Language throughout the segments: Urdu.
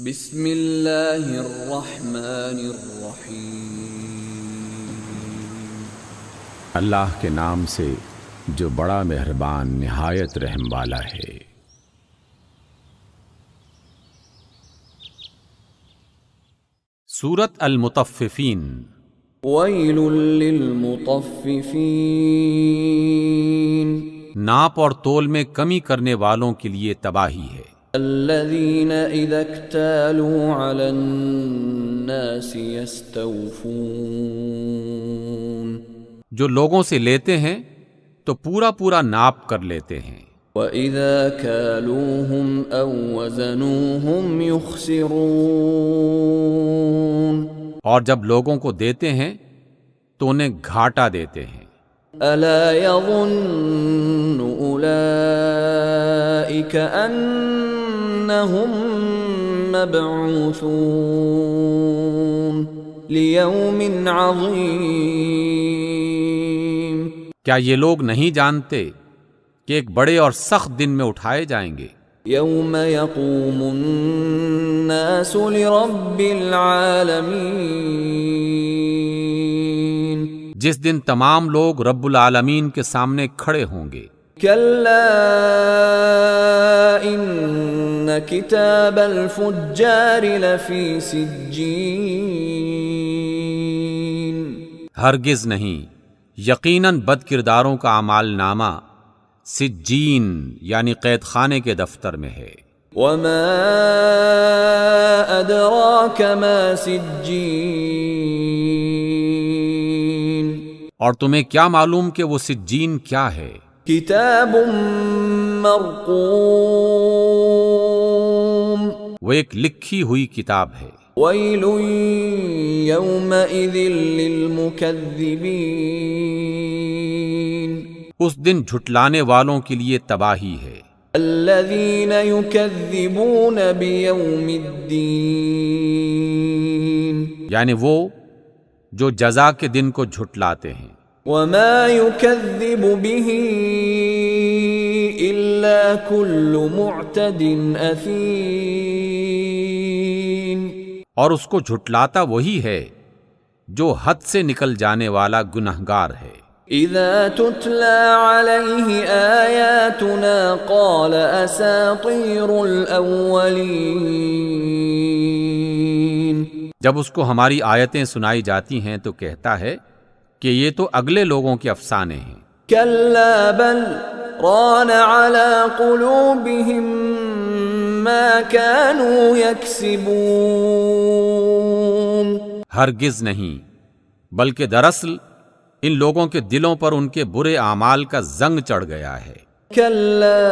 بسم اللہ الرحمن الرحیم۔ اللہ کے نام سے جو بڑا مہربان نہایت رحم والا ہے۔ سورۃ المطففین۔ ویل للمطففین، ناپ اور تول میں کمی کرنے والوں کے لیے تباہی ہے۔ الذین اذا اکتالوا علی الناس یستوفون، جو لوگوں سے لیتے ہیں تو پورا پورا ناپ کر لیتے ہیں، وَإِذَا كَالُوهُمْ أَوْ وَزَنُوهُمْ يُخْسِرُونَ، اور جب لوگوں کو دیتے ہیں تو انہیں گھاٹا دیتے ہیں۔ أَلَا يَظُنُّ أُولَئِكَ أَنَّهُمْ مَبْعُوثُونَ لِيَوْمٍ عَظِيمٍ، کیا یہ لوگ نہیں جانتے کہ ایک بڑے اور سخت دن میں اٹھائے جائیں گے؟ يَوْمَ يَقُومُ النَّاسُ لِرَبِّ الْعَالَمِينَ، جس دن تمام لوگ رب العالمین کے سامنے کھڑے ہوں گے۔ كَلَّا إِنَّ كِتَابَ الْفُجَّارِ لَفِي سِجِّينٍ، ہرگز نہیں، یقیناً بد کرداروں کا اعمال نامہ سجین یعنی قید خانے کے دفتر میں ہے۔ وَمَا أَدْرَاكَ مَا سِجِّينٌ، اور تمہیں کیا معلوم کہ وہ سجین کیا ہے؟ کتاب مرقوم، وہ ایک لکھی ہوئی کتاب ہے۔ ویل یومئذ للمکذبین، اس دن جھٹلانے والوں کے لیے تباہی ہے۔ الذین یکذبون بیوم الدین، یعنی وہ جو جزا کے دن کو جھٹلاتے ہیں۔ وما یکذب به الا کل معتد اثیم، اور اس کو جھٹلاتا وہی ہے جو حد سے نکل جانے والا گنہگار ہے۔ اذا تتلى علیہ آیاتنا قال اساطیر الاولین، جب اس کو ہماری آیتیں سنائی جاتی ہیں تو کہتا ہے کہ یہ تو اگلے لوگوں کے افسانے ہیں۔ کلا بل ران على قلوبهم ما كانوا يكسبون، ہرگز نہیں، بلکہ دراصل ان لوگوں کے دلوں پر ان کے برے اعمال کا زنگ چڑھ گیا ہے۔ كلا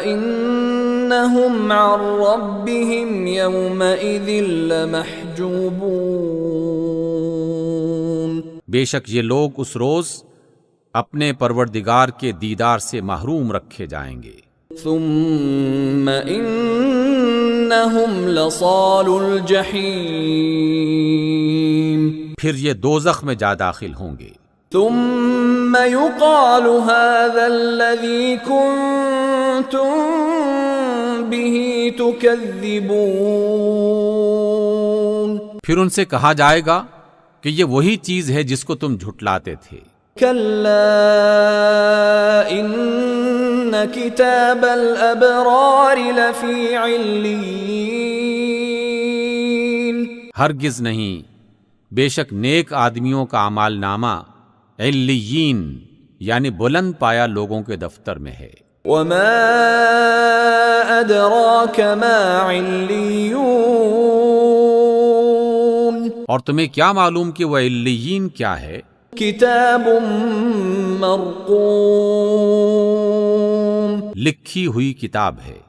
انهم عن ربهم يومئذ لمحجوبون، بے شک یہ لوگ اس روز اپنے پروردگار کے دیدار سے محروم رکھے جائیں گے۔ ثم انهم لصال الجحیم، پھر یہ دوزخ میں جا داخل ہوں گے۔ ثم يقال هذا الذي كنتم به تكذبون، پھر ان سے کہا جائے گا کہ یہ وہی چیز ہے جس کو تم جھٹلاتے تھے۔ كلا ان كتاب الابرار لفی علیین، ہرگز نہیں، بے شک نیک آدمیوں کا اعمال نامہ علیین یعنی بلند پایا لوگوں کے دفتر میں ہے۔ وما ادراک ما علیون، اور تمہیں کیا معلوم کہ وہ علیین کیا ہے؟ کتاب مرقوم، لکھی ہوئی کتاب ہے۔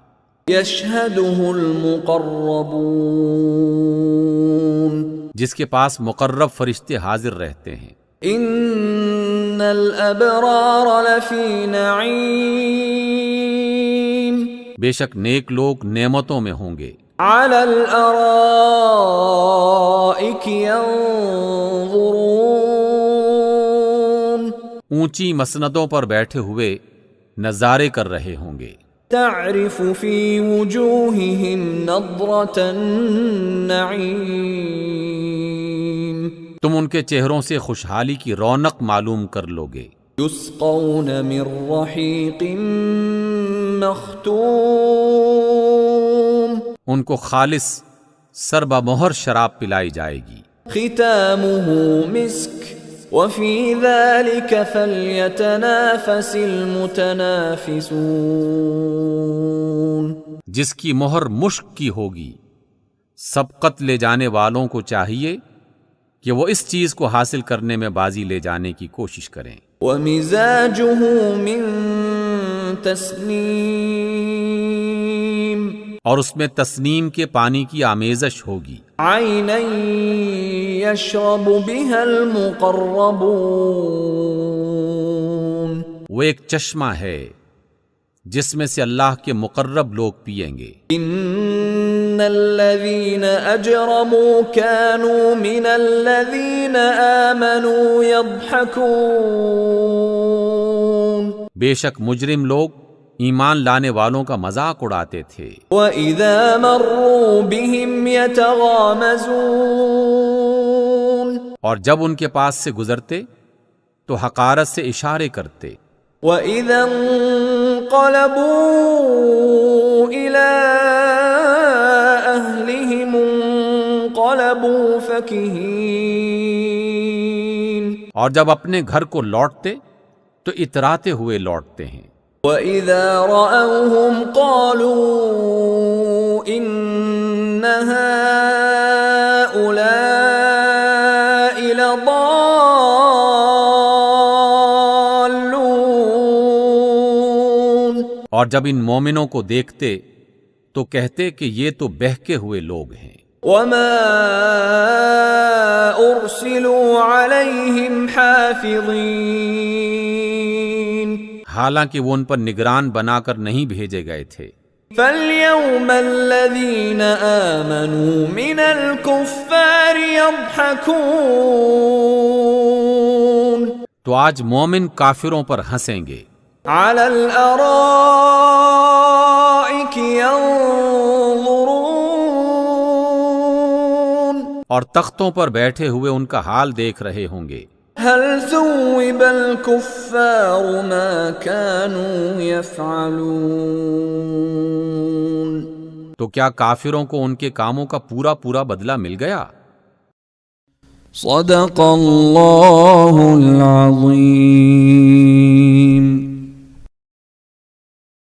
یشہدہ المقربون، جس کے پاس مقرب فرشتے حاضر رہتے ہیں۔ ان الابرار لفی نعیم، بے شک نیک لوگ نعمتوں میں ہوں گے۔ علی الارائک ینظرون، اونچی مسندوں پر بیٹھے ہوئے نظارے کر رہے ہوں گے۔ تعرف في وجوههم نضرة النعيم تم ان کے چہروں سے خوشحالی کی رونق معلوم کر لوگے۔ يسقون من رحيق مختوم ان کو خالص سربہ مہر شراب پلائی جائے گی، ختامه مسك وفي ذلك فليتنافس المتنافسون جس کی مہر مشک کی ہوگی۔ سبقت لے جانے والوں کو چاہیے کہ وہ اس چیز کو حاصل کرنے میں بازی لے جانے کی کوشش کریں۔ ومزاجه من تسنیم اور اس میں تسنیم کے پانی کی آمیزش ہوگی۔ عینا یشرب بها المقربون وہ ایک چشمہ ہے جس میں سے اللہ کے مقرب لوگ پئیں گے۔ ان الذين اجرموا كانوا من الذين آمنوا يضحكون بے شک مجرم لوگ ایمان لانے والوں کا مذاق اڑاتے تھے۔ وَإِذَا مَرُّوا بِهِمْ يَتَغَامَزُونَ اور جب ان کے پاس سے گزرتے تو حقارت سے اشارے کرتے۔ وَإِذَا انقلبوا إِلَىٰ أَهْلِهِمُ انقلبوا فَكِهِينَ اور جب اپنے گھر کو لوٹتے تو اتراتے ہوئے لوٹتے ہیں۔ وَإِذَا رَأَوْهُمْ قَالُوا إِنَّ هَٰؤُلَاءِ لَضَالُّونَ اور جب ان مومنوں کو دیکھتے تو کہتے کہ یہ تو بہکے ہوئے لوگ ہیں۔ وَمَا أُرْسِلُوا عَلَيْهِمْ حَافِظِينَ حالانکہ وہ ان پر نگران بنا کر نہیں بھیجے گئے تھے۔ فَالْيَوْمَ الَّذِينَ آمَنُوا مِنَ الْكُفَّارِ يَضْحَكُونَ تو آج مومن کافروں پر ہنسیں گے۔ عَلَى الْأَرَائِكِ يَنظُرُونَ اور تختوں پر بیٹھے ہوئے ان کا حال دیکھ رہے ہوں گے۔ هل ثوب الكفار ما كانوا يفعلون تو کیا کافروں کو ان کے کاموں کا پورا پورا بدلہ مل گیا؟ صدق اللہ العظیم۔